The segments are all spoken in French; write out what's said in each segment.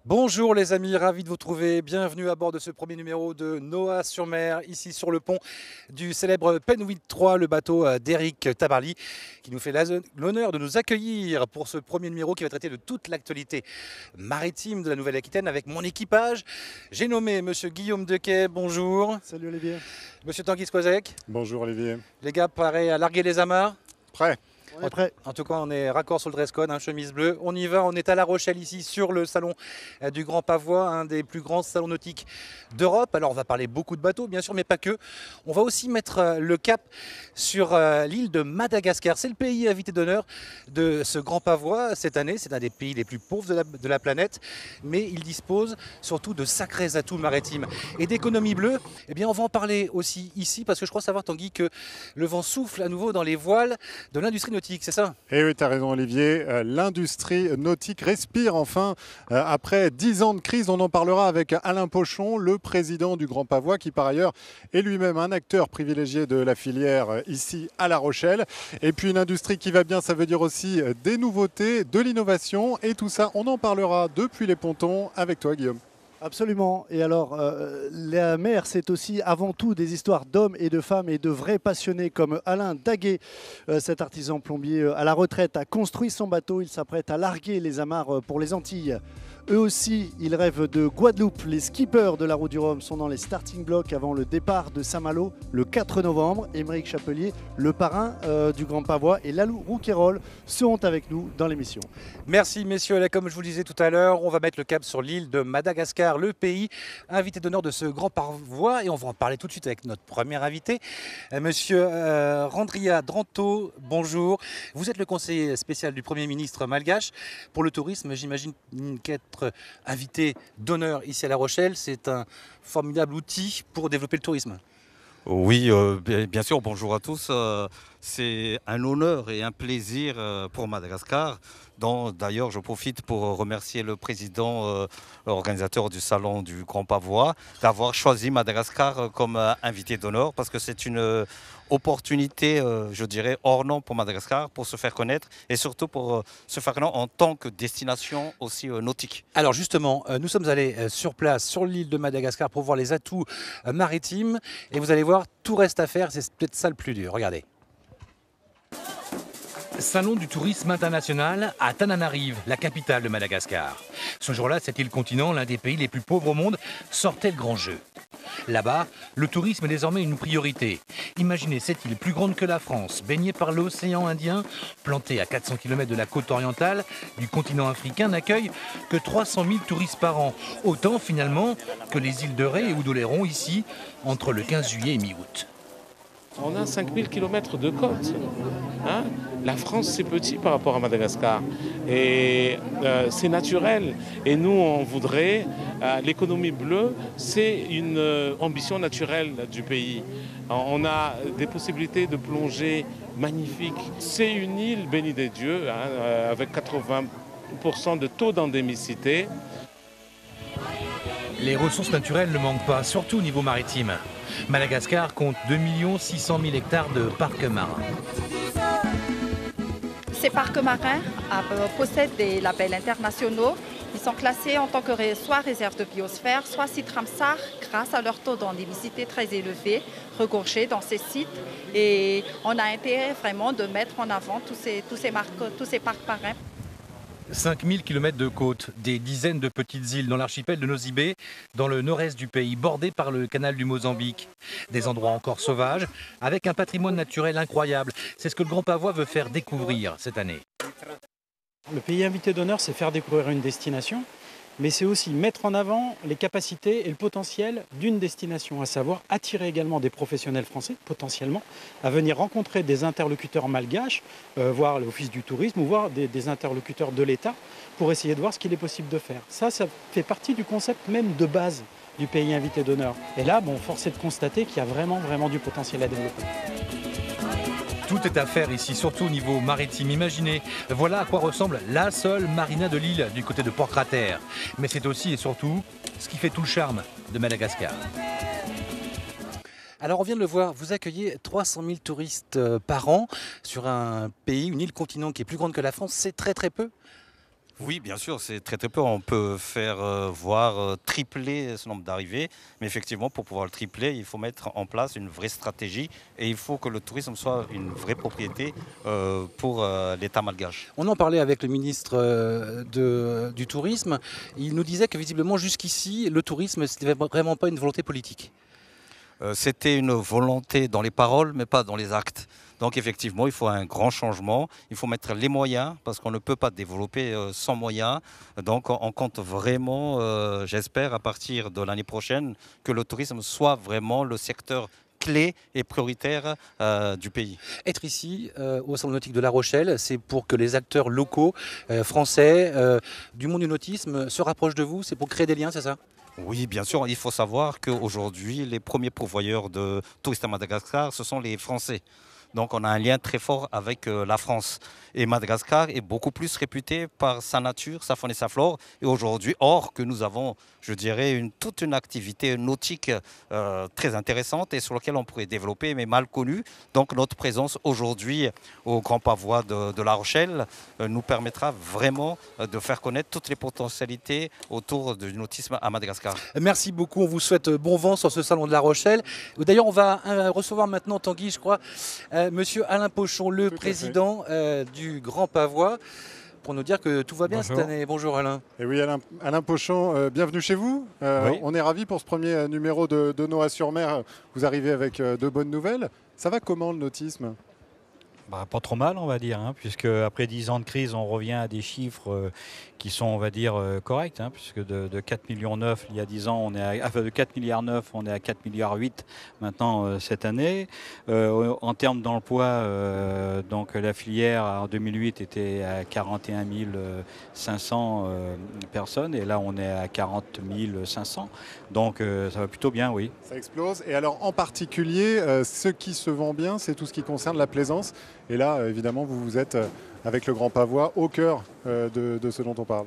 Bonjour les amis, ravi de vous trouver. Bienvenue à bord de ce premier numéro de Noah-sur-Mer, ici sur le pont du célèbre Penwick 3, le bateau d'Éric Tabarly, qui nous fait l'honneur de nous accueillir pour ce premier numéro qui va traiter de toute l'actualité maritime de la Nouvelle-Aquitaine avec mon équipage. J'ai nommé Monsieur Guillaume Dequet, bonjour. Salut Olivier. Monsieur Tanguy Squazek. Bonjour Olivier. Les gars, prêts à larguer les amarres? Prêt. On est prêt. En tout cas, on est raccord sur le dress code, chemise bleue. On y va, on est à La Rochelle ici sur le salon du Grand Pavois, un des plus grands salons nautiques d'Europe. Alors on va parler beaucoup de bateaux bien sûr, mais pas que. On va aussi mettre le cap sur l'île de Madagascar. C'est le pays invité d'honneur de ce Grand Pavois cette année. C'est un des pays les plus pauvres de la planète, mais il dispose surtout de sacrés atouts maritimes. Et d'économie bleue, eh bien on va en parler aussi ici, parce que je crois savoir Tanguy que le vent souffle à nouveau dans les voiles de l'industrie nautique. C'est ça? Eh oui, tu as raison Olivier, l'industrie nautique respire enfin après 10 ans de crise. On en parlera avec Alain Pochon, le président du Grand Pavois, qui par ailleurs est lui-même un acteur privilégié de la filière ici à La Rochelle. Et puis une industrie qui va bien, ça veut dire aussi des nouveautés, de l'innovation, et tout ça on en parlera depuis les pontons avec toi Guillaume. Absolument. Et alors, la mer, c'est aussi avant tout des histoires d'hommes et de femmes et de vrais passionnés comme Alain Daguet, cet artisan plombier à la retraite, a construit son bateau. Il s'apprête à larguer les amarres pour les Antilles. Eux aussi, ils rêvent de Guadeloupe. Les skippers de la Route du Rhum sont dans les starting blocks avant le départ de Saint-Malo le 4 novembre. Émeric Chapelier, le parrain du Grand Pavois, et Lalou Rouquayrol seront avec nous dans l'émission. Merci messieurs. Là, comme je vous le disais tout à l'heure, on va mettre le cap sur l'île de Madagascar, le pays invité d'honneur de ce Grand Pavois. Et on va en parler tout de suite avec notre premier invité, monsieur Randria Dranto. Bonjour. Vous êtes le conseiller spécial du Premier ministre malgache pour le tourisme. J'imagine qu'être invité d'honneur ici à La Rochelle, c'est un formidable outil pour développer le tourisme. Oui, bien sûr, bonjour à tous. C'est un honneur et un plaisir pour Madagascar. D'ailleurs, je profite pour remercier le président, organisateur du Salon du Grand Pavois, d'avoir choisi Madagascar comme invité d'honneur, parce que c'est une opportunité, je dirais, hors norme pour Madagascar, pour se faire connaître et surtout pour se faire connaître en tant que destination aussi nautique. Alors justement, nous sommes allés sur place, sur l'île de Madagascar, pour voir les atouts maritimes. Et vous allez voir, tout reste à faire, c'est peut-être ça le plus dur. Regardez. Salon du tourisme international à Tananarive, la capitale de Madagascar. Ce jour-là, cette île continent, l'un des pays les plus pauvres au monde, sortait le grand jeu. Là-bas, le tourisme est désormais une priorité. Imaginez cette île plus grande que la France, baignée par l'océan Indien, plantée à 400 km de la côte orientale du continent africain, n'accueille que 300 000 touristes par an. Autant finalement que les îles de Ré ou d'Oléron ici, entre le 15 juillet et mi-août. On a 5000 km de côte. La France, c'est petit par rapport à Madagascar. Et c'est naturel. Et nous, on voudrait... l'économie bleue, c'est une ambition naturelle du pays. On a des possibilités de plongée magnifiques. C'est une île bénie des dieux, avec 80% de taux d'endémicité. Les ressources naturelles ne manquent pas, surtout au niveau maritime. Madagascar compte 2 600 000 hectares de parcs marins. Ces parcs marins possèdent des labels internationaux. Ils sont classés en tant que soit réserve de biosphère, soit site Ramsar, grâce à leur taux d'endémicité très élevé, regorgé dans ces sites. Et on a intérêt vraiment de mettre en avant tous ces parcs marins. 5000 km de côte, des dizaines de petites îles dans l'archipel de Nosy Be, dans le nord-est du pays, bordé par le canal du Mozambique. Des endroits encore sauvages, avec un patrimoine naturel incroyable. C'est ce que le Grand Pavois veut faire découvrir cette année. Le pays invité d'honneur, c'est faire découvrir une destination, mais c'est aussi mettre en avant les capacités et le potentiel d'une destination, à savoir attirer également des professionnels français, potentiellement, à venir rencontrer des interlocuteurs malgaches, voir l'Office du tourisme ou voir des interlocuteurs de l'État pour essayer de voir ce qu'il est possible de faire. Ça fait partie du concept même de base du pays invité d'honneur. Et là, bon, force est de constater qu'il y a vraiment du potentiel à développer. Tout est à faire ici, surtout au niveau maritime. Imaginez, voilà à quoi ressemble la seule marina de l'île du côté de Port-Cratère. Mais c'est aussi et surtout ce qui fait tout le charme de Madagascar. Alors on vient de le voir, vous accueillez 300 000 touristes par an sur un pays, une île continent qui est plus grande que la France. C'est très peu. Oui, bien sûr, c'est très peu. On peut faire tripler ce nombre d'arrivées. Mais effectivement, pour pouvoir le tripler, il faut mettre en place une vraie stratégie. Et il faut que le tourisme soit une vraie propriété pour l'État malgache. On en parlait avec le ministre du Tourisme. Il nous disait que visiblement jusqu'ici, le tourisme, ce n'était vraiment pas une volonté politique. C'était une volonté dans les paroles, mais pas dans les actes. Donc effectivement, il faut un grand changement. Il faut mettre les moyens, parce qu'on ne peut pas développer sans moyens. Donc on compte vraiment, j'espère, à partir de l'année prochaine, que le tourisme soit vraiment le secteur clé et prioritaire du pays. Être ici, au Salon nautique de La Rochelle, c'est pour que les acteurs locaux, français, du monde du nautisme se rapprochent de vous. C'est pour créer des liens, c'est ça ? Oui, bien sûr. Il faut savoir qu'aujourd'hui, les premiers pourvoyeurs de touristes à Madagascar, ce sont les Français. Donc on a un lien très fort avec la France. Et Madagascar est beaucoup plus réputé par sa nature, sa faune et sa flore. Et aujourd'hui, or que nous avons, je dirais, toute une activité nautique très intéressante et sur laquelle on pourrait développer, mais mal connue. Donc notre présence aujourd'hui au Grand Pavois de La Rochelle nous permettra vraiment de faire connaître toutes les potentialités autour du nautisme à Madagascar. Merci beaucoup, on vous souhaite bon vent sur ce salon de La Rochelle. D'ailleurs, on va recevoir maintenant, Tanguy, je crois, Monsieur Alain Pochon, le président du Grand Pavois, pour nous dire que tout va bien cette année. Bonjour Alain. Et oui, Alain Pochon, bienvenue chez vous. Oui. On est ravis pour ce premier numéro de Noa-sur-Mer. Vous arrivez avec de bonnes nouvelles. Ça va comment le nautisme ? Pas trop mal, on va dire, puisque après 10 ans de crise, on revient à des chiffres qui sont, on va dire, corrects, puisque de 4,9 millions il y a 10 ans, de 4,9 milliards, on est à 4,8 milliards maintenant cette année. En termes d'emploi, donc la filière en 2008 était à 41 500 personnes, et là on est à 40 500. Donc ça va plutôt bien, oui. Ça explose. Et alors en particulier, ce qui se vend bien, c'est tout ce qui concerne la plaisance. Et là, évidemment, vous êtes avec le Grand Pavois au cœur de ce dont on parle.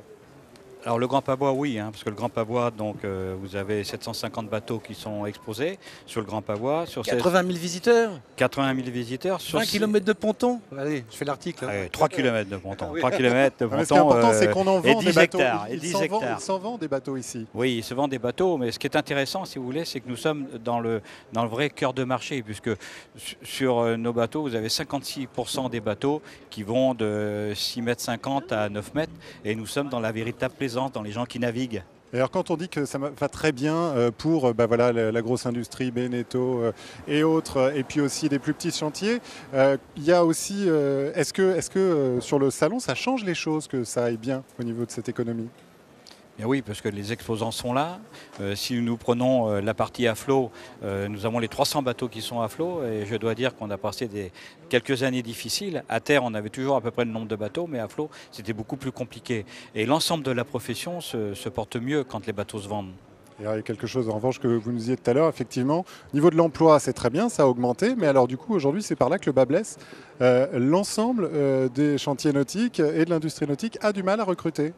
Alors le Grand Pavois, oui, parce que le Grand Pavois, donc vous avez 750 bateaux qui sont exposés sur le Grand Pavois. Sur 80 000 visiteurs. 80 000 visiteurs. 20 km de ponton. Allez, je fais l'article. 3 km de ponton. 3 km de ponton. Ce qui est important, c'est qu'on en vend des bateaux. Il s'en vend des bateaux ici. Oui, il se vend des bateaux, mais ce qui est intéressant, si vous voulez, c'est que nous sommes dans le vrai cœur de marché, puisque sur nos bateaux, vous avez 56% des bateaux qui vont de 6,50 m à 9 mètres, et nous sommes dans la véritable plaisance, dans les gens qui naviguent. Et alors quand on dit que ça va très bien pour la grosse industrie, Beneteau et autres, et puis aussi des plus petits chantiers, il y a aussi, est-ce que sur le salon, ça change les choses, que ça aille bien au niveau de cette économie ? Bien oui, parce que les exposants sont là. Si nous prenons la partie à flot, nous avons les 300 bateaux qui sont à flot, et je dois dire qu'on a passé quelques années difficiles. À terre, on avait toujours à peu près le nombre de bateaux, mais à flot, c'était beaucoup plus compliqué. Et l'ensemble de la profession se porte mieux quand les bateaux se vendent. Il y a quelque chose en revanche que vous nous disiez tout à l'heure, effectivement. Au niveau de l'emploi, c'est très bien, ça a augmenté, mais alors du coup, aujourd'hui, c'est par là que le bas blesse. L'ensemble des chantiers nautiques et de l'industrie nautique a du mal à recruter.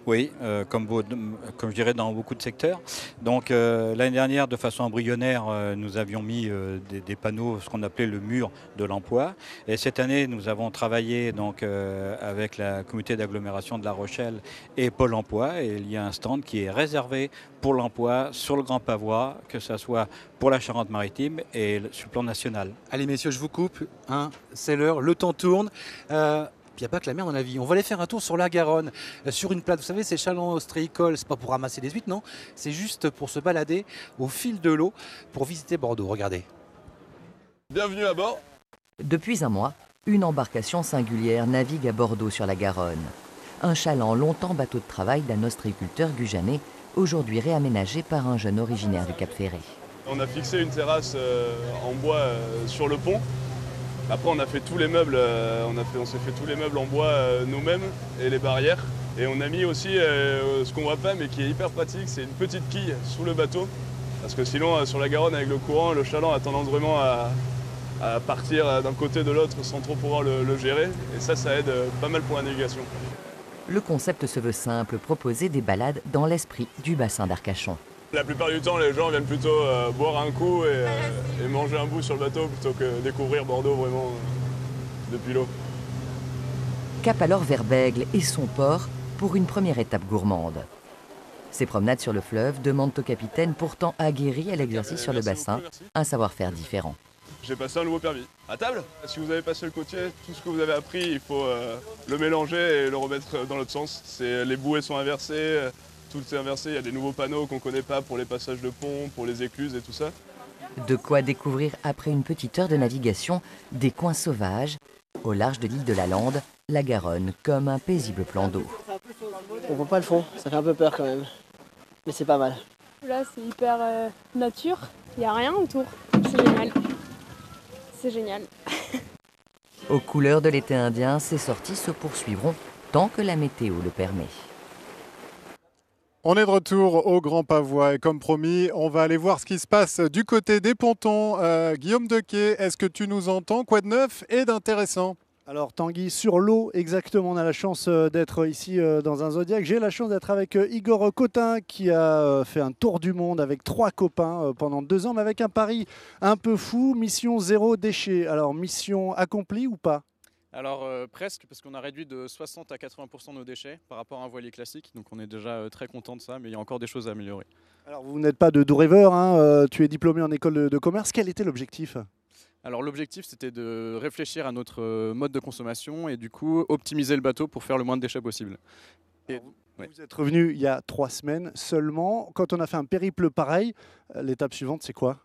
Oui, comme je dirais dans beaucoup de secteurs. Donc l'année dernière, de façon embryonnaire, nous avions mis des panneaux, ce qu'on appelait le mur de l'emploi. Et cette année, nous avons travaillé donc, avec la communauté d'agglomération de La Rochelle et Pôle emploi. Et il y a un stand qui est réservé pour l'emploi sur le Grand Pavois, que ce soit pour la Charente-Maritime et sur le plan national. Allez messieurs, je vous coupe, c'est l'heure, le temps tourne. Il n'y a pas que la mer dans la vie. On va aller faire un tour sur la Garonne, sur une plate. Vous savez, ces chalands ostréicoles, c'est pas pour ramasser des huîtres, non. C'est juste pour se balader au fil de l'eau, pour visiter Bordeaux. Regardez. Bienvenue à bord. Depuis un mois, une embarcation singulière navigue à Bordeaux sur la Garonne. Un chaland longtemps bateau de travail d'un ostréiculteur gujanais, aujourd'hui réaménagé par un jeune originaire du Cap-Ferré. On a fixé une terrasse en bois sur le pont. Après, on a fait tous les meubles, on s'est fait tous les meubles en bois nous-mêmes et les barrières. Et on a mis aussi ce qu'on voit pas mais qui est hyper pratique, c'est une petite quille sous le bateau. Parce que sinon, sur la Garonne, avec le courant, le chaland a tendance vraiment à partir d'un côté de l'autre sans trop pouvoir le gérer. Et ça aide pas mal pour la navigation. Le concept se veut simple, proposer des balades dans l'esprit du bassin d'Arcachon. La plupart du temps, les gens viennent plutôt boire un coup et manger un bout sur le bateau plutôt que découvrir Bordeaux vraiment depuis l'eau. Cap alors vers Bègle et son port pour une première étape gourmande. Ces promenades sur le fleuve demandent au capitaine, pourtant aguerri à l'exercice sur le bassin, un savoir-faire différent. J'ai passé un nouveau permis. À table, si vous avez passé le côtier, tout ce que vous avez appris, il faut le mélanger et le remettre dans l'autre sens. Les bouées sont inversées, tout est inversé, il y a des nouveaux panneaux qu'on ne connaît pas pour les passages de pont, pour les écluses et tout ça. De quoi découvrir après une petite heure de navigation des coins sauvages au large de l'île de la Lande, la Garonne comme un paisible plan d'eau. On voit pas le fond, ça fait un peu peur quand même, mais c'est pas mal. Là c'est hyper nature, il n'y a rien autour, c'est génial. C'est génial. Aux couleurs de l'été indien, ces sorties se poursuivront tant que la météo le permet. On est de retour au Grand Pavois et comme promis, on va aller voir ce qui se passe du côté des pontons. Guillaume Dequet, est-ce que tu nous entends? Quoi de neuf et d'intéressant? Alors Tanguy, sur l'eau, exactement, on a la chance d'être ici dans un Zodiac. J'ai la chance d'être avec Igor Cotin qui a fait un tour du monde avec 3 copains pendant 2 ans, mais avec un pari un peu fou, mission 0 déchet. Alors mission accomplie ou pas? Alors presque, parce qu'on a réduit de 60 à 80% nos déchets par rapport à un voilier classique, donc on est déjà très content de ça, mais il y a encore des choses à améliorer. Alors vous n'êtes pas de doux rêveur, hein, tu es diplômé en école de commerce, quel était l'objectif? Alors l'objectif c'était de réfléchir à notre mode de consommation et du coup optimiser le bateau pour faire le moins de déchets possible. Vous êtes revenu il y a 3 semaines seulement. Quand on a fait un périple pareil, l'étape suivante c'est quoi?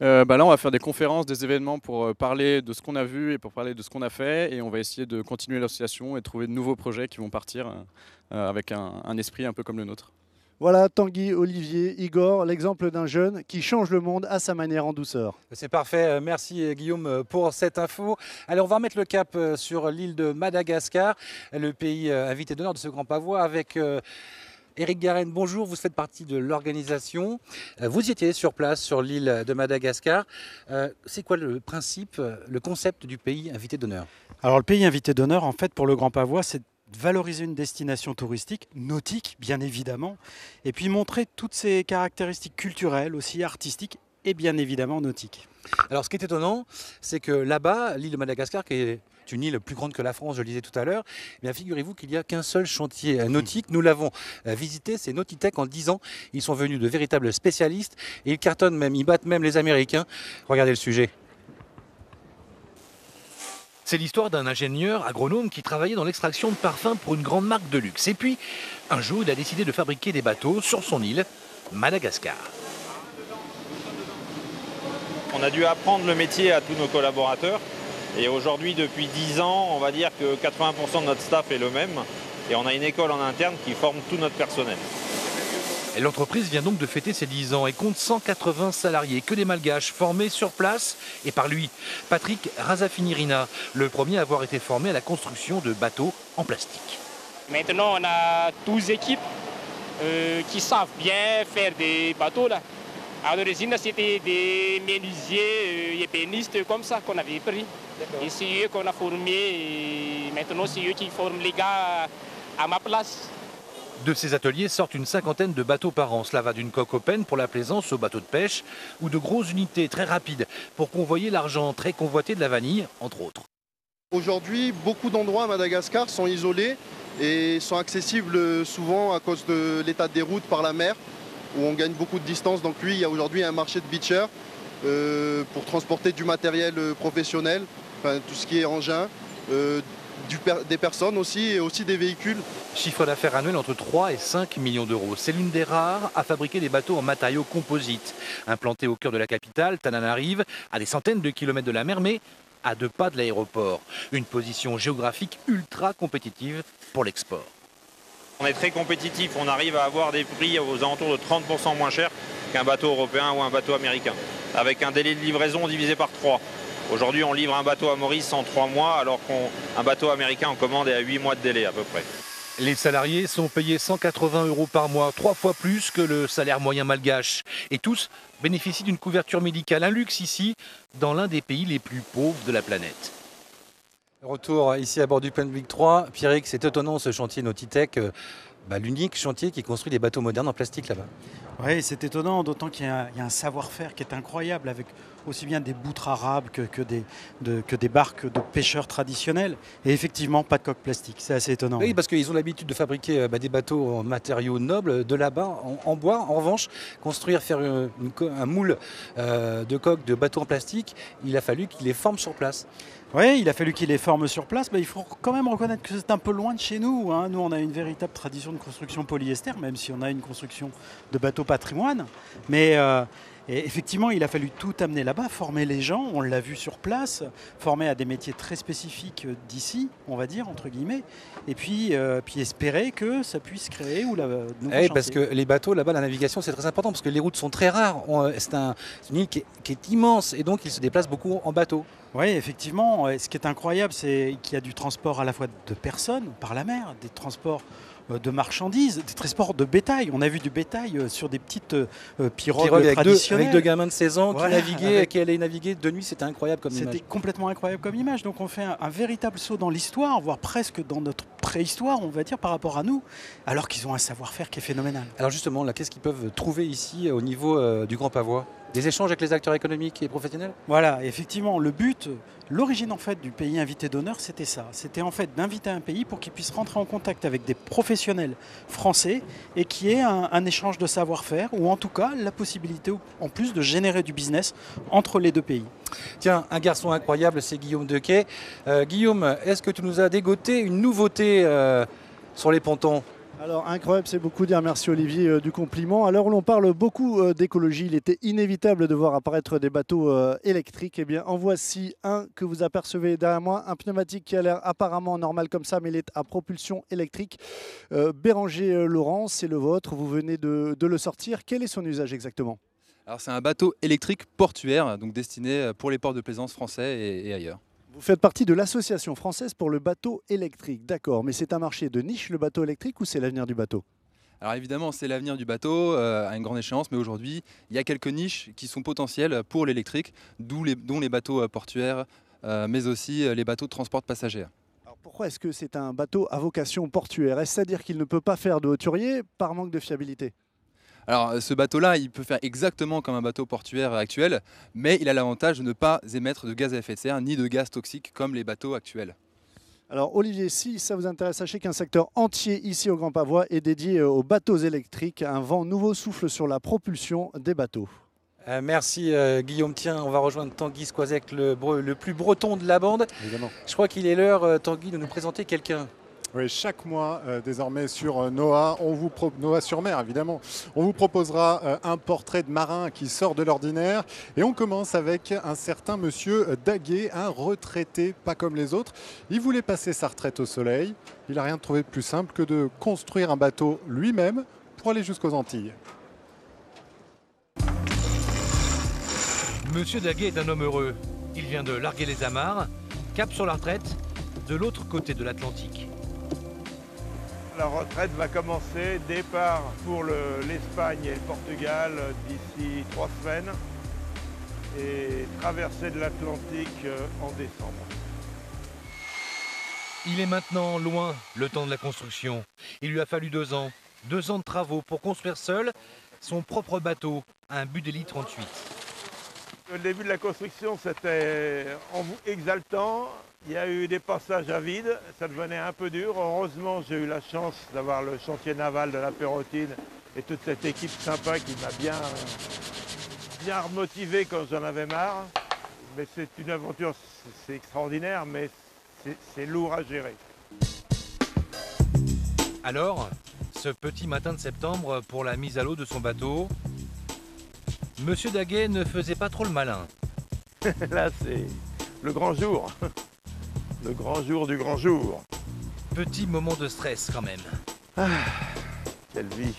Là on va faire des conférences, des événements pour parler de ce qu'on a vu et pour parler de ce qu'on a fait et on va essayer de continuer l'association et trouver de nouveaux projets qui vont partir avec un esprit un peu comme le nôtre. Voilà Tanguy, Olivier, Igor, l'exemple d'un jeune qui change le monde à sa manière en douceur. C'est parfait, merci Guillaume pour cette info. Allez, on va remettre le cap sur l'île de Madagascar, le pays invité d'honneur de ce Grand Pavois avec Éric Garenne. Bonjour, vous faites partie de l'organisation. Vous y étiez sur place sur l'île de Madagascar. C'est quoi le principe, le concept du pays invité d'honneur? Alors le pays invité d'honneur, en fait, pour le Grand Pavois, c'est valoriser une destination touristique, nautique bien évidemment, et puis montrer toutes ses caractéristiques culturelles, aussi artistiques et bien évidemment nautiques. Alors ce qui est étonnant, c'est que là-bas, l'île de Madagascar, qui est une île plus grande que la France, je le disais tout à l'heure, eh bien figurez-vous qu'il n'y a qu'un seul chantier nautique. Nous l'avons visité, c'est Nautitech en 10 ans. Ils sont venus de véritables spécialistes et ils cartonnent même, ils battent même les Américains. Regardez le sujet. C'est l'histoire d'un ingénieur agronome qui travaillait dans l'extraction de parfums pour une grande marque de luxe. Et puis, un jour, il a décidé de fabriquer des bateaux sur son île, Madagascar. On a dû apprendre le métier à tous nos collaborateurs. Et aujourd'hui, depuis 10 ans, on va dire que 80% de notre staff est le même. Et on a une école en interne qui forme tout notre personnel. L'entreprise vient donc de fêter ses 10 ans et compte 180 salariés, que des malgaches formés sur place et par lui. Patrick Razafinirina, le premier à avoir été formé à la construction de bateaux en plastique. Maintenant, on a 12 équipes qui savent bien faire des bateaux là. À l'origine, c'était des menuisiers, ébénistes comme ça qu'on avait pris. Et c'est eux qu'on a formés et maintenant c'est eux qui forment les gars à ma place. De ces ateliers sortent une 50aine de bateaux par an. Cela va d'une coque open pour la plaisance aux bateaux de pêche ou de grosses unités très rapides pour convoyer l'argent très convoité de la vanille, entre autres. Aujourd'hui, beaucoup d'endroits à Madagascar sont isolés et sont accessibles souvent à cause de l'état des routes par la mer où on gagne beaucoup de distance. Donc lui, il y a aujourd'hui un marché de beachers pour transporter du matériel professionnel, enfin, tout ce qui est engin. Des personnes aussi et aussi des véhicules. Chiffre d'affaires annuel entre 3 et 5 millions d'euros. C'est l'une des rares à fabriquer des bateaux en matériaux composites. Implanté au cœur de la capitale, Tananarive, à des centaines de kilomètres de la mer, mais à 2 pas de l'aéroport. Une position géographique ultra compétitive pour l'export. On est très compétitif, on arrive à avoir des prix aux alentours de 30% moins chers qu'un bateau européen ou un bateau américain, avec un délai de livraison divisé par 3. Aujourd'hui, on livre un bateau à Maurice en 3 mois, alors qu'un bateau américain en commande est à 8 mois de délai à peu près. Les salariés sont payés 180 € par mois, 3 fois plus que le salaire moyen malgache. Et tous bénéficient d'une couverture médicale, un luxe ici, dans l'un des pays les plus pauvres de la planète. Retour ici à bord du Penwick 3. Pierrick, c'est étonnant ce chantier Nautitech, l'unique chantier qui construit des bateaux modernes en plastique là-bas. Oui, c'est étonnant, d'autant qu'il y a un savoir-faire qui est incroyable, avec aussi bien des boutres arabes que des barques de pêcheurs traditionnels. Et effectivement, pas de coque plastique, c'est assez étonnant. Oui, parce qu'ils ont l'habitude de fabriquer des bateaux en matériaux nobles, de là-bas, en bois. En revanche, faire un moule de coque de bateaux en plastique, il a fallu qu'ils les forment sur place. Oui, il a fallu qu'il les forme sur place, mais il faut quand même reconnaître que c'est un peu loin de chez nous. Hein. Nous, on a une véritable tradition de construction polyester, même si on a une construction de bateaux patrimoine. Mais et effectivement, il a fallu tout amener là-bas, former les gens, on l'a vu sur place, former à des métiers très spécifiques d'ici, on va dire, entre guillemets, et puis espérer que ça puisse créer ou la parce que les bateaux, là-bas, la navigation, c'est très important, parce que les routes sont très rares. C'est une île qui est immense, et donc ils se déplacent beaucoup en bateau. Oui, effectivement. Ce qui est incroyable, c'est qu'il y a du transport à la fois de personnes par la mer, des transports de marchandises, des transports de bétail. On a vu du bétail sur des petites pirogues traditionnelles. Avec deux gamins de 16 ans qui allaient naviguer de nuit, c'était incroyable comme image. C'était complètement incroyable comme image. Donc on fait un véritable saut dans l'histoire, voire presque dans notre préhistoire, on va dire, par rapport à nous, alors qu'ils ont un savoir-faire qui est phénoménal. Alors justement, là, qu'est-ce qu'ils peuvent trouver ici au niveau du Grand Pavois ? Des échanges avec les acteurs économiques et professionnels ? Voilà, effectivement, le but, l'origine en fait du pays invité d'honneur, c'était ça. C'était en fait d'inviter un pays pour qu'il puisse rentrer en contact avec des professionnels français et qu'il y ait un échange de savoir-faire, ou en tout cas la possibilité en plus de générer du business entre les deux pays. Tiens, un garçon incroyable, c'est Guillaume Dequet. Guillaume, est-ce que tu nous as dégoté une nouveauté sur les pontons ? Alors incroyable, c'est beaucoup dire, merci Olivier du compliment. À l'heure où l'on parle beaucoup d'écologie, il était inévitable de voir apparaître des bateaux électriques. Eh bien en voici un que vous apercevez derrière moi, un pneumatique qui a l'air apparemment normal comme ça, mais il est à propulsion électrique. Béranger Laurent, c'est le vôtre, vous venez de le sortir. Quel est son usage exactement ? Alors c'est un bateau électrique portuaire, donc destiné pour les ports de plaisance français et ailleurs. Vous faites partie de l'Association française pour le bateau électrique, d'accord, mais c'est un marché de niche le bateau électrique ou c'est l'avenir du bateau ? Alors évidemment c'est l'avenir du bateau à une grande échéance, mais aujourd'hui il y a quelques niches qui sont potentielles pour l'électrique, dont les bateaux portuaires, mais aussi les bateaux de transport de passagers. Alors pourquoi est-ce que c'est un bateau à vocation portuaire ? Est-ce à dire qu'il ne peut pas faire de hauturier par manque de fiabilité ? Alors ce bateau-là, il peut faire exactement comme un bateau portuaire actuel, mais il a l'avantage de ne pas émettre de gaz à effet de serre ni de gaz toxiques comme les bateaux actuels. Alors Olivier, si ça vous intéresse, sachez qu'un secteur entier ici au Grand Pavois est dédié aux bateaux électriques. Un vent nouveau souffle sur la propulsion des bateaux. Merci Guillaume. Tiens, on va rejoindre Tanguy Squazec, le plus breton de la bande. Évidemment. Je crois qu'il est l'heure, Tanguy, de nous présenter quelqu'un. Oui, chaque mois, désormais sur Noah, Noah sur mer évidemment, on vous proposera un portrait de marin qui sort de l'ordinaire. Et on commence avec un certain monsieur Daguet, un retraité pas comme les autres. Il voulait passer sa retraite au soleil. Il n'a rien trouvé de plus simple que de construire un bateau lui-même pour aller jusqu'aux Antilles. Monsieur Daguet est un homme heureux. Il vient de larguer les amarres, cap sur la retraite, de l'autre côté de l'Atlantique. La retraite va commencer, départ pour l'Espagne et le Portugal d'ici 3 semaines et traversée de l'Atlantique en décembre. Il est maintenant loin, le temps de la construction. Il lui a fallu 2 ans. 2 ans de travaux pour construire seul son propre bateau, un Budeli 38. Le début de la construction, c'était exaltant. Il y a eu des passages à vide, ça devenait un peu dur. Heureusement, j'ai eu la chance d'avoir le chantier naval de la Pérotine et toute cette équipe sympa qui m'a bien remotivé quand j'en avais marre. Mais c'est une aventure, c'est extraordinaire, mais c'est lourd à gérer. Alors, ce petit matin de septembre, pour la mise à l'eau de son bateau, Monsieur Daguet ne faisait pas trop le malin. Là, c'est le grand jour. Le grand jour du grand jour. Petit moment de stress quand même. Ah, quelle vie.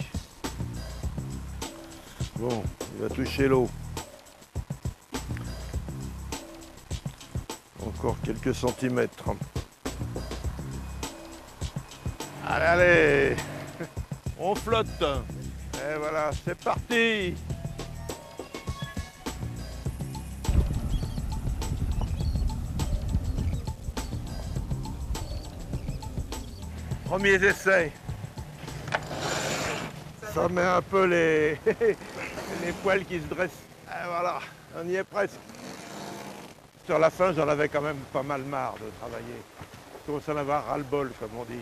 Bon, il va toucher l'eau. Encore quelques centimètres. Allez, on flotte. Et voilà, c'est parti. Premiers essais. Ça met un peu les poils qui se dressent. Et voilà, on y est presque. Sur la fin, j'en avais quand même pas mal marre de travailler. Je commence à en avoir ras-le-bol, comme on dit.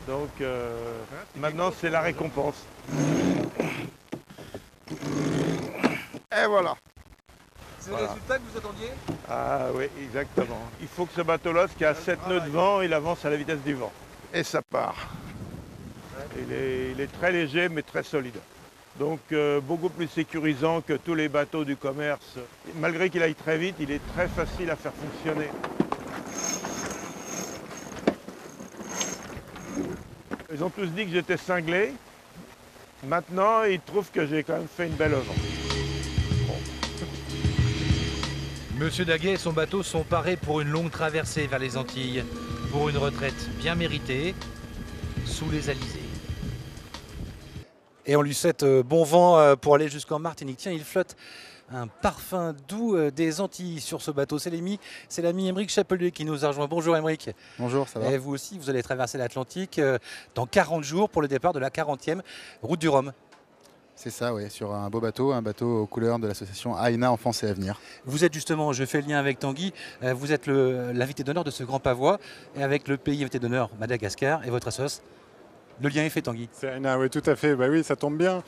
Donc maintenant, c'est la récompense. Et voilà. C'est le résultat que vous attendiez? Ah oui, exactement. Il faut que ce bateau-là, qui a 7 nœuds de vent, il avance à la vitesse du vent. Et ça part. Il est très léger, mais très solide. Donc beaucoup plus sécurisant que tous les bateaux du commerce. Malgré qu'il aille très vite, il est très facile à faire fonctionner. Ils ont tous dit que j'étais cinglé. Maintenant, ils trouvent que j'ai quand même fait une belle œuvre. Monsieur Daguet et son bateau sont parés pour une longue traversée vers les Antilles, pour une retraite bien méritée, sous les alizés. Et on lui souhaite bon vent pour aller jusqu'en Martinique. Tiens, il flotte un parfum doux des Antilles sur ce bateau. C'est l'ami Aymeric Chapelier qui nous a rejoint. Bonjour Aymeric. Bonjour, ça va? Et vous aussi, vous allez traverser l'Atlantique dans 40 jours pour le départ de la 40e route du Rhum. C'est ça, oui, sur un beau bateau, un bateau aux couleurs de l'association AENA Enfance et Avenir. Vous êtes justement, je fais le lien avec Tanguy, vous êtes l'invité d'honneur de ce grand pavois, et avec le pays invité d'honneur Madagascar et votre assoce. Le lien est fait, Tanguy. C'est AENA, oui, tout à fait. Bah oui, ça tombe bien.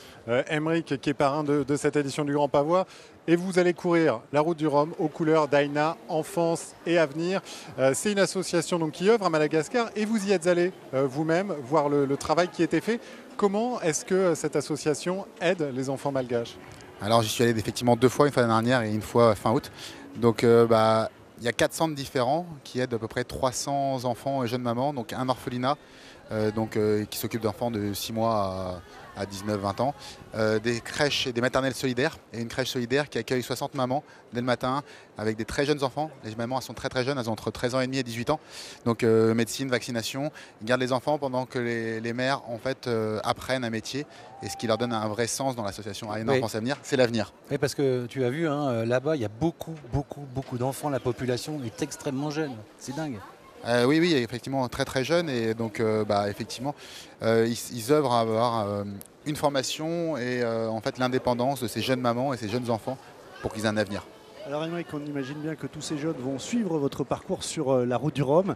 Aymeric, qui est parrain de cette édition du Grand Pavois. Et vous allez courir la route du Rhum aux couleurs d'AENA, Enfance et Avenir. C'est une association donc, qui œuvre à Madagascar. Et vous y êtes allé vous-même voir le travail qui était fait. Comment est-ce que cette association aide les enfants malgaches? Alors j'y suis allé effectivement 2 fois, une fois l'année dernière et une fois fin août. Donc il y a 4 centres différents qui aident à peu près 300 enfants et jeunes mamans, donc un orphelinat. Qui s'occupe d'enfants de 6 mois à 19-20 ans, des crèches et des maternelles solidaires, et une crèche solidaire qui accueille 60 mamans dès le matin avec des très jeunes enfants. Les mamans elles sont très très jeunes, elles ont entre 13 ans et demi et 18 ans. Donc médecine, vaccination, ils gardent les enfants pendant que les mères en fait apprennent un métier, et ce qui leur donne un vrai sens dans l'association AENA Enfance Avenir, c'est l'avenir. Oui, parce que tu as vu, hein, là-bas, il y a beaucoup d'enfants, la population est extrêmement jeune, c'est dingue. Oui, effectivement, très très jeune, et donc effectivement, ils œuvrent à avoir une formation et en fait l'indépendance de ces jeunes mamans et ces jeunes enfants pour qu'ils aient un avenir. Alors Aymeric, on imagine bien que tous ces jeunes vont suivre votre parcours sur la route du Rhum.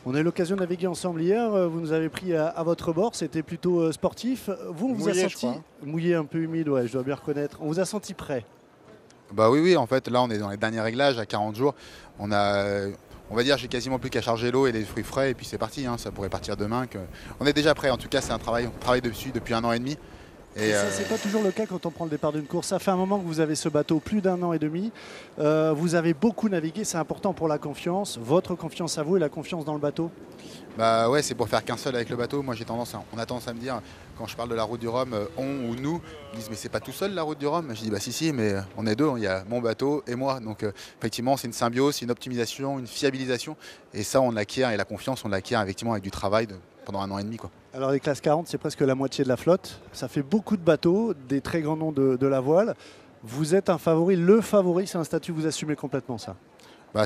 On a eu l'occasion de naviguer ensemble hier, vous nous avez pris à votre bord, c'était plutôt sportif. Vous, on vous a senti mouillé, un peu humide, ouais, je dois bien reconnaître. On vous a senti prêt? Bah oui, en fait là on est dans les derniers réglages à 40 jours. On va dire j'ai quasiment plus qu'à charger l'eau et les fruits frais et puis c'est parti, ça pourrait partir demain. On est déjà prêt, en tout cas c'est un travail, on travaille dessus depuis 1 an et demi. Et ça c'est pas toujours le cas quand on prend le départ d'une course. Ça fait un moment que vous avez ce bateau, plus d'1 an et demi. Vous avez beaucoup navigué, c'est important pour la confiance, votre confiance à vous et la confiance dans le bateau. Bah ouais, c'est pour faire qu'un seul avec le bateau. Moi on a tendance à me dire, quand je parle de la route du Rhum, on ou nous, ils disent mais c'est pas tout seul la route du Rhum. Je dis bah si, mais on est 2, il y a mon bateau et moi. Donc effectivement c'est une symbiose, c'est une optimisation, une fiabilisation. Et ça on l'acquiert, et la confiance on l'acquiert effectivement avec du travail pendant 1 an et demi. Alors les classes 40, c'est presque la moitié de la flotte. Ça fait beaucoup de bateaux, des très grands noms de la voile. Vous êtes un favori, le favori, c'est un statut que vous assumez complètement ça?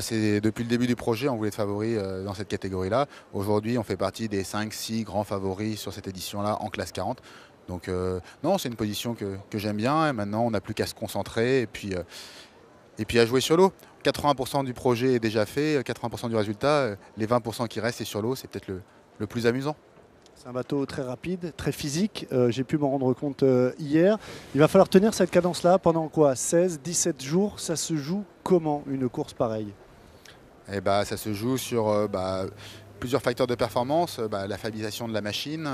C'est depuis le début du projet, on voulait être favori dans cette catégorie-là. Aujourd'hui, on fait partie des 5-6 grands favoris sur cette édition-là en classe 40. Donc non, c'est une position que j'aime bien. Et maintenant, on n'a plus qu'à se concentrer et puis à jouer sur l'eau. 80% du projet est déjà fait, 80% du résultat. Les 20% qui restent, c'est sur l'eau, c'est peut-être le plus amusant. C'est un bateau très rapide, très physique. J'ai pu m'en rendre compte hier. Il va falloir tenir cette cadence-là pendant quoi? 16, 17 jours. Ça se joue comment une course pareille? Ça se joue sur plusieurs facteurs de performance. La fiabilisation de la machine,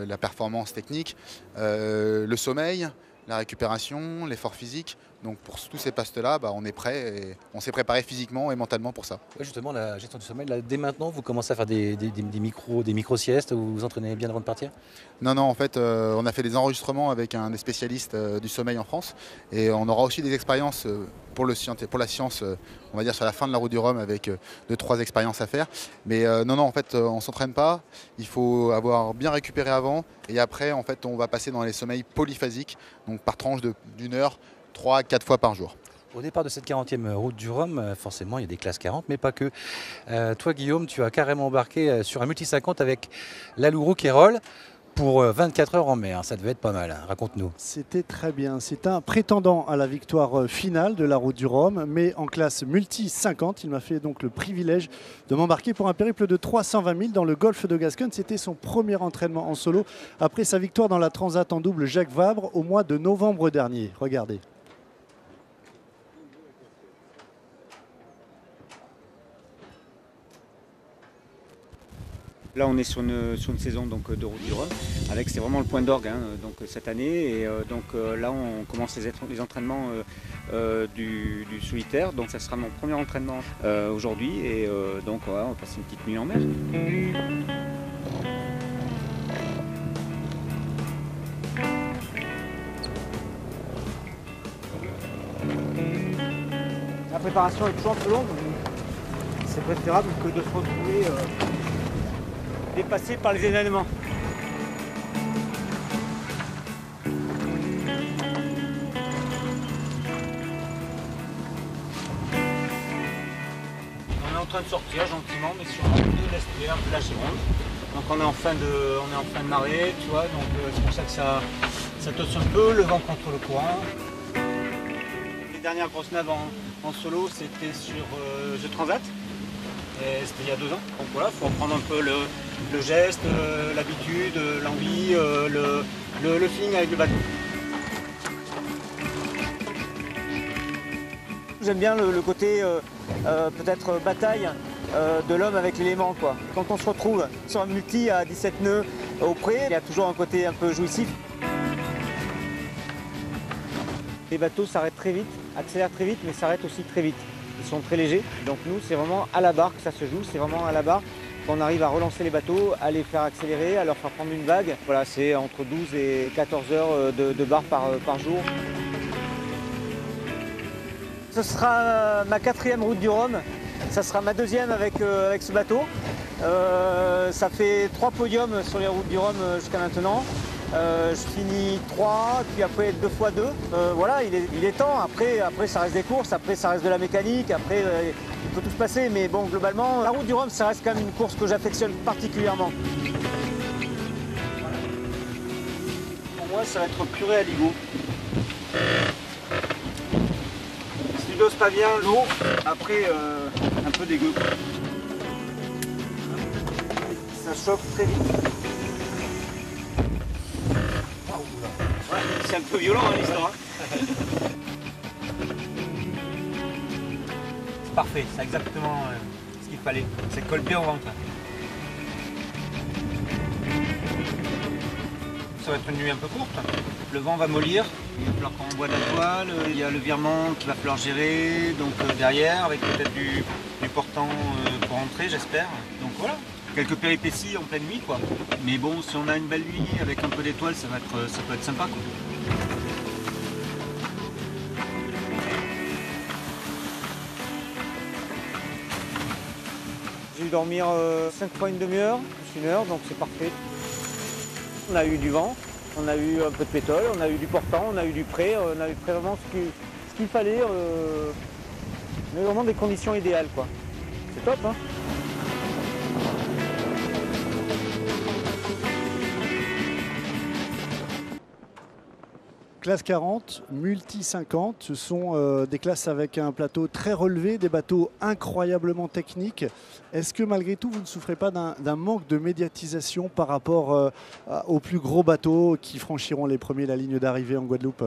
la performance technique, le sommeil, la récupération, l'effort physique. Donc pour tous ces postes-là, on est prêt et on s'est préparé physiquement et mentalement pour ça. Ouais, justement, la gestion du sommeil, là, dès maintenant, vous commencez à faire des micro-siestes, vous vous entraînez bien avant de partir? Non, en fait, on a fait des enregistrements avec un des spécialistes du sommeil en France et on aura aussi des expériences pour la science, on va dire sur la fin de la route du Rhum avec 2-3 expériences à faire. Mais non, en fait, on ne s'entraîne pas. Il faut avoir bien récupéré avant et après, en fait, on va passer dans les sommeils polyphasiques, donc par tranche d'une heure, 3 à 4 fois par jour. Au départ de cette 40e route du Rhum, forcément, il y a des classes 40, mais pas que. Toi, Guillaume, tu as carrément embarqué sur un multi 50 avec l'Alourou Kérol pour 24 heures en mer. Ça devait être pas mal. Raconte-nous. C'était très bien. C'est un prétendant à la victoire finale de la route du Rhum, mais en classe multi 50. Il m'a fait donc le privilège de m'embarquer pour un périple de 320 000 dans le golfe de Gascogne. C'était son premier entraînement en solo après sa victoire dans la Transat en double Jacques Vabre au mois de novembre dernier. Regardez. Là, on est sur une saison donc, de route du Rhum, c'est vraiment le point d'orgue donc, cette année. Et là, on commence les entraînements du solitaire. Donc, ça sera mon premier entraînement aujourd'hui. Et donc, voilà, on va passer une petite nuit en mer. La préparation est toujours un peu longue. C'est préférable que de se retrouver dépassé par les événements. On est en train de sortir gentiment, mais sûrement de l'esprit, un peu la Gironde. Donc on est en fin de marée, tu vois, donc c'est pour ça que ça tosse un peu, le vent contre le courant. Les dernières grosses naves en solo, c'était sur The Transat. C'était il y a 2 ans. Donc voilà, il faut reprendre un peu le geste, l'habitude, l'envie, le feeling avec le bateau. J'aime bien le côté peut-être bataille de l'homme avec l'élément, quoi. Quand on se retrouve sur un multi à 17 nœuds au pré, il y a toujours un côté un peu jouissif. Les bateaux s'arrêtent très vite, accélèrent très vite, mais s'arrêtent aussi très vite. Ils sont très légers, donc nous c'est vraiment à la barre que ça se joue, c'est vraiment à la barre qu'on arrive à relancer les bateaux, à les faire accélérer, à leur faire prendre une vague. Voilà, c'est entre 12 et 14 heures de barre par jour. Ce sera ma 4e route du Rhum, ça sera ma 2e avec ce bateau. Ça fait 3 podiums sur les routes du Rhum jusqu'à maintenant. Je finis 3, puis après 2 x 2. Voilà, il est temps. Après, ça reste des courses, après, ça reste de la mécanique, après, il peut tout se passer. Mais bon, globalement, la route du Rhum, ça reste quand même une course que j'affectionne particulièrement. Pour moi, ça va être purée à l'igo. Si tu doses pas bien l'eau, après, un peu dégueu. Ça chauffe très vite. Ouais, c'est un peu violent l'histoire. C'est parfait, c'est exactement ce qu'il fallait. Ça colle bien au ventre. Ça va être une nuit un peu courte. Le vent va mollir, il va falloir qu'on boit de la toile, il y a le virement qu'il va falloir gérer, donc derrière, avec peut-être du portant pour rentrer, j'espère. Donc voilà. Quelques péripéties en pleine nuit, quoi. Mais bon, si on a une belle nuit avec un peu d'étoiles, ça peut être sympa, quoi. J'ai dû dormir 5 fois une demi-heure, plus 1 heure, donc c'est parfait. On a eu du vent, on a eu un peu de pétole, on a eu du portant, on a eu du pré, on a eu vraiment ce qu'il fallait. On a eu vraiment des conditions idéales, quoi. C'est top, hein. Classe 40, multi 50, ce sont des classes avec un plateau très relevé, des bateaux incroyablement techniques. Est-ce que malgré tout, vous ne souffrez pas d'un manque de médiatisation par rapport aux plus gros bateaux qui franchiront les premiers la ligne d'arrivée en Guadeloupe?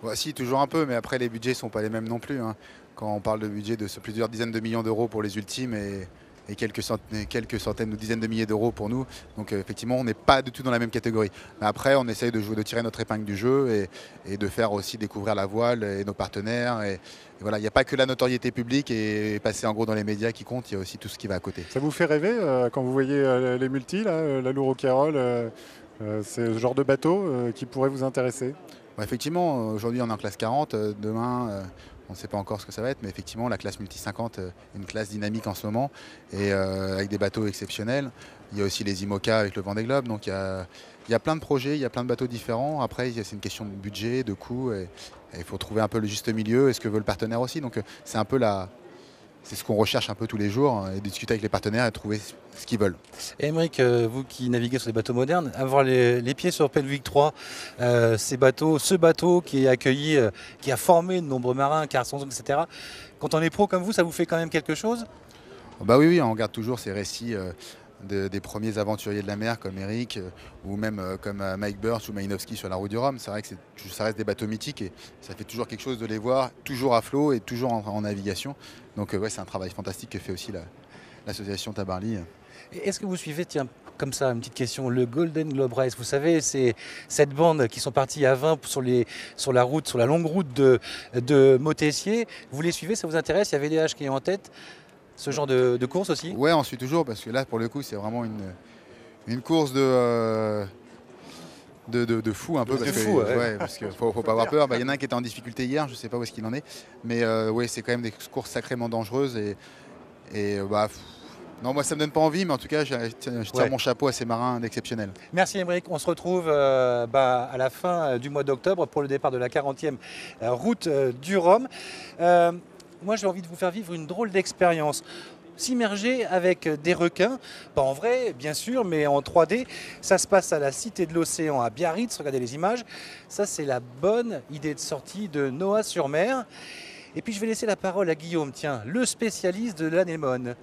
Ouais, si, toujours un peu, mais après les budgets ne sont pas les mêmes non plus. Hein. Quand on parle de budget de plusieurs dizaines de millions d'euros pour les ultimes et et quelques centaines ou dizaines de milliers d'euros pour nous. Donc effectivement, on n'est pas du tout dans la même catégorie. Mais après, on essaye de tirer notre épingle du jeu et de faire aussi découvrir la voile et nos partenaires. Et voilà, il n'y a pas que la notoriété publique et passer en gros dans les médias qui compte, il y a aussi tout ce qui va à côté. Ça vous fait rêver quand vous voyez les multis, là, la Louro-Carole, c'est ce genre de bateau qui pourrait vous intéresser? Effectivement, aujourd'hui on est en classe 40, demain on ne sait pas encore ce que ça va être, mais effectivement la classe multi 50 est une classe dynamique en ce moment et avec des bateaux exceptionnels. Il y a aussi les IMOCA avec le Vendée Globe, donc il y a plein de projets, il y a plein de bateaux différents. Après c'est une question de budget, de coût et il faut trouver un peu le juste milieu et ce que veut le partenaire aussi. Donc c'est un peu c'est ce qu'on recherche un peu tous les jours, et discuter avec les partenaires et trouver ce qu'ils veulent. Aymeric, vous qui naviguez sur des bateaux modernes, avoir les pieds sur Pelvic 3, ce bateau qui est accueilli, qui a formé de nombreux marins, Carson, etc. Quand on est pro comme vous, ça vous fait quand même quelque chose? Bah oui, on regarde toujours ces récits des premiers aventuriers de la mer comme Eric ou même comme Mike Birch ou Malinowski sur la route du Rhum. C'est vrai que ça reste des bateaux mythiques et ça fait toujours quelque chose de les voir toujours à flot et toujours en navigation. Donc ouais, c'est un travail fantastique que fait aussi l'association Tabarly. Est-ce que vous suivez, tiens, comme ça, une petite question, le Golden Globe Race? Vous savez, c'est cette bande qui sont partis à 20 sur la longue route de Motessier. Vous les suivez, ça vous intéresse? Il y a VDH qui est en tête. Ce genre de course aussi? Ouais, on suit toujours parce que là, pour le coup, c'est vraiment une course de fou un peu. Parce qu'il faut pas avoir peur. Il y en a un qui était en difficulté hier, je ne sais pas où est-ce qu'il en est. Mais ouais, c'est quand même des courses sacrément dangereuses. Non, moi ça me donne pas envie, mais en tout cas, je tire mon chapeau à ces marins d'exceptionnels. Merci Aymeric. On se retrouve à la fin du mois d'octobre pour le départ de la 40e route du Rhum. Moi, j'ai envie de vous faire vivre une drôle d'expérience. S'immerger avec des requins, pas en vrai, bien sûr, mais en 3D. Ça se passe à la Cité de l'Océan à Biarritz. Regardez les images. Ça, c'est la bonne idée de sortie de Noa-sur-Mer. Et puis, je vais laisser la parole à Guillaume, tiens, le spécialiste de l'anémone.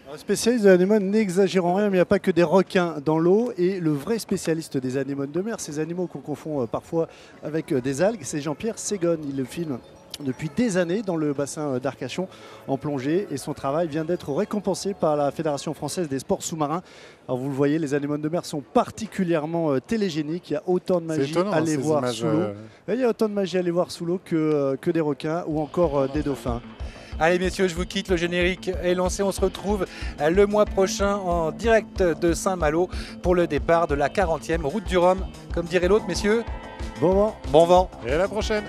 Le spécialiste de l'anémone, n'exagérons rien, mais il n'y a pas que des requins dans l'eau. Et le vrai spécialiste des anémones de mer, ces animaux qu'on confond parfois avec des algues, c'est Jean-Pierre Ségone. Il le filme depuis des années dans le bassin d'Arcachon en plongée et son travail vient d'être récompensé par la Fédération française des sports sous-marins. Alors vous le voyez, les anémones de mer sont particulièrement télégéniques. Il y a autant de magie à les voir sous l'eau. Il y a autant de magie à les voir sous l'eau que des requins ou encore des dauphins. Allez messieurs, je vous quitte, le générique est lancé. On se retrouve le mois prochain en direct de Saint-Malo pour le départ de la 40e route du Rhum. Comme dirait l'autre, messieurs, bon vent. Bon vent. Et à la prochaine.